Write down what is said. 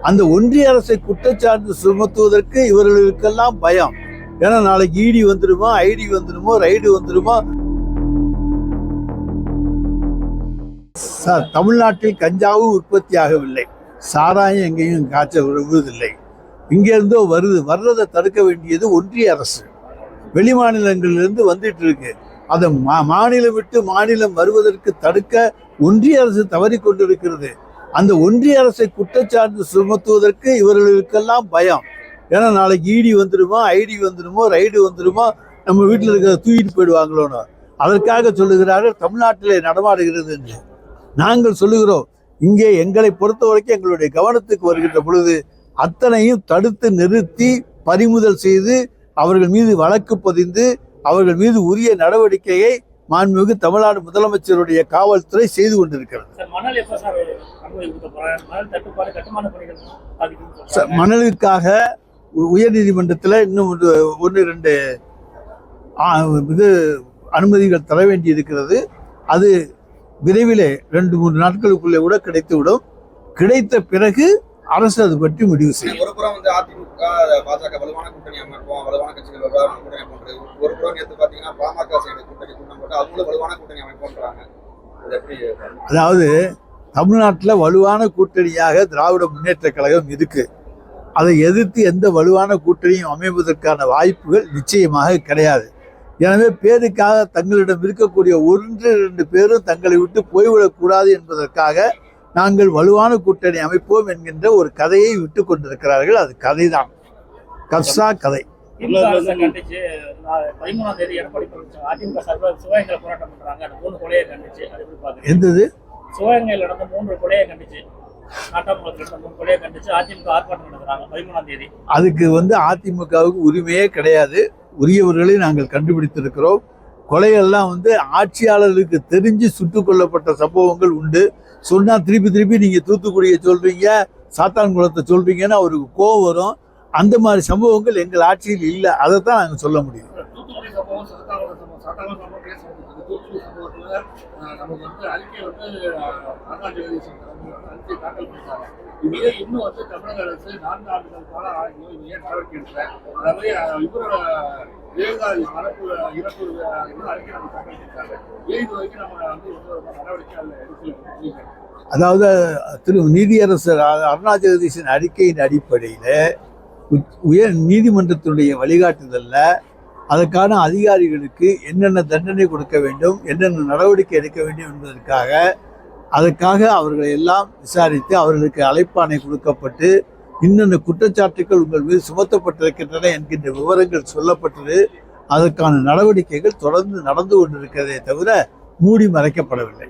அந்த ஒன்றிய அரசை குற்றச்சாட்டு சுமத்துவதற்கு இவர்களுக்கெல்லாம் பயம். ஏன்னா நாளைக்கு இடி வந்துடுமோ, ஐடி வந்துடுமோ, ரைடு வந்துடுமோ. சார், தமிழ்நாட்டில் கஞ்சாவும் உற்பத்தி ஆகவில்லை, சாராயம் எங்கேயும் காய்ச்ச விடுவதில்லை. இங்கேருந்தோ வர்றதை தடுக்க வேண்டியது ஒன்றிய அரசு. வெளி மாநிலங்களிலிருந்து வந்துட்டு இருக்கு. அதை மாநிலம் விட்டு மாநிலம் வருவதற்கு தடுக்க ஒன்றிய அரசு தவறி கொண்டிருக்கிறது. அந்த ஒன்றிய அரசை குற்றச்சாட்டு சுமத்துவதற்கு இவர்களுக்கெல்லாம் பயம். ஏன்னா நாளைக்கு இடி வந்துடுமோ, ஐடி வந்துடுமோ, ரைடு வந்துடுமோ, நம்ம வீட்டில் இருக்கிற தூக்கிட்டு போயிடுவாங்களோன்னு. அதற்காக சொல்லுகிறார்கள் தமிழ்நாட்டிலே நடமாடுகிறது என்று. நாங்கள் சொல்லுகிறோம், இங்கே எங்களை பொறுத்த வரைக்கும் எங்களுடைய கவனத்துக்கு வருகின்ற பொழுது அத்தனையும் தடுத்து நிறுத்தி பறிமுதல் செய்து அவர்கள் மீது வழக்கு பதிந்து அவர்கள் மீது உரிய நடவடிக்கையை மாண்புமிகு தமிழ்நாடு முதலமைச்சருடைய காவல்துறை செய்து கொண்டிருக்கிறது. மணலுக்காக உயர்நீதிமன்றத்தில் இன்னும் 1-2 அனுமதிகள் தர வேண்டி இருக்கிறது. அது விரைவிலே 2-3 நாட்களுக்குள்ளே கூட கிடைத்துவிடும். கிடைத்த பிறகு அரசு அது பற்றி முடிவு செய்யும். ஒரு புறம் வந்து அதிமுக பாஜக வலுவான கூட்டணி அமைப்போம், வலுவான கட்சிகள் வலுவான கூட்டணி அமைப்போம். ஒரு புறம் எடுத்து பாத்தீங்கன்னா பாமக சைடு கூட்டணி போட்டு அவங்களும் வலுவான கூட்டணி அமைப்போன்றாங்க. அதாவது தமிழ்நாட்டில் வலுவான கூட்டணியாக திராவிட முன்னேற்ற கழகம் இருக்கு. அதை எதிர்த்து எந்த வலுவான கூட்டணியும் அமைவதற்கான வாய்ப்புகள் நிச்சயமாக கிடையாது. எனவே பேருக்காக தங்களிடம் இருக்கக்கூடிய 1-2 பேரும் தங்களை விட்டு போய்விடக்கூடாது என்பதற்காக நாங்கள் வலுவான கூட்டணி அமைப்போம் என்கின்ற ஒரு கதையை விட்டு கொண்டிருக்கிறார்கள். அது கதைதான், கப்சா கதை. எந்தது? சிவகங்கையில் நடந்த 3 கொலையை கண்டிச்சு, நாட்டாமங்கலத்தில் நடந்த 3 கொலையை கண்டிச்சு அதிமுக ஆர்ப்பாட்டம் நடத்துறாங்க 13ஆம் தேதி. அதுக்கு அதிமுகவுக்கு உரிமையே கிடையாது. உரியவர்களை நாங்கள் கண்டுபிடித்திருக்கிறோம். கொலையெல்லாம் ஆட்சியாளர்களுக்கு தெரிஞ்சு சுட்டுக் கொல்லப்பட்ட சம்பவங்கள் உண்டு. சொன்னா திருப்பி நீங்க தூத்துக்குடியை சொல்றீங்க, சாத்தான்குளத்தை சொல்றீங்கன்னு அவருக்கு கோவம் வரும். அந்த மாதிரி சம்பவங்கள் எங்கள் ஆட்சியில் இல்லை. அதைத்தான் நாங்கள் சொல்ல முடியும். அதாவது நீதியரசர் அருணா ஜெகதீசன் அறிக்கையின் அடிப்படையில் உயர் நீதிமன்றத்தினுடைய வழிகாட்டுதல்ல அதற்கான அதிகாரிகளுக்கு என்னென்ன தண்டனை கொடுக்க வேண்டும், என்னென்ன நடவடிக்கை எடுக்க வேண்டும் என்பதற்காக அதற்காக அவர்களை எல்லாம் விசாரித்து அவர்களுக்கு அழைப்பாணை கொடுக்கப்பட்டு இன்னென்ன குற்றச்சாட்டுகள் உங்கள் மீது சுமத்தப்பட்டிருக்கின்றன என்கின்ற விவரங்கள் சொல்லப்பட்டது. அதற்கான நடவடிக்கைகள் தொடர்ந்து நடந்து கொண்டிருக்கிறதே தவிர மூடி மறைக்கப்படவில்லை.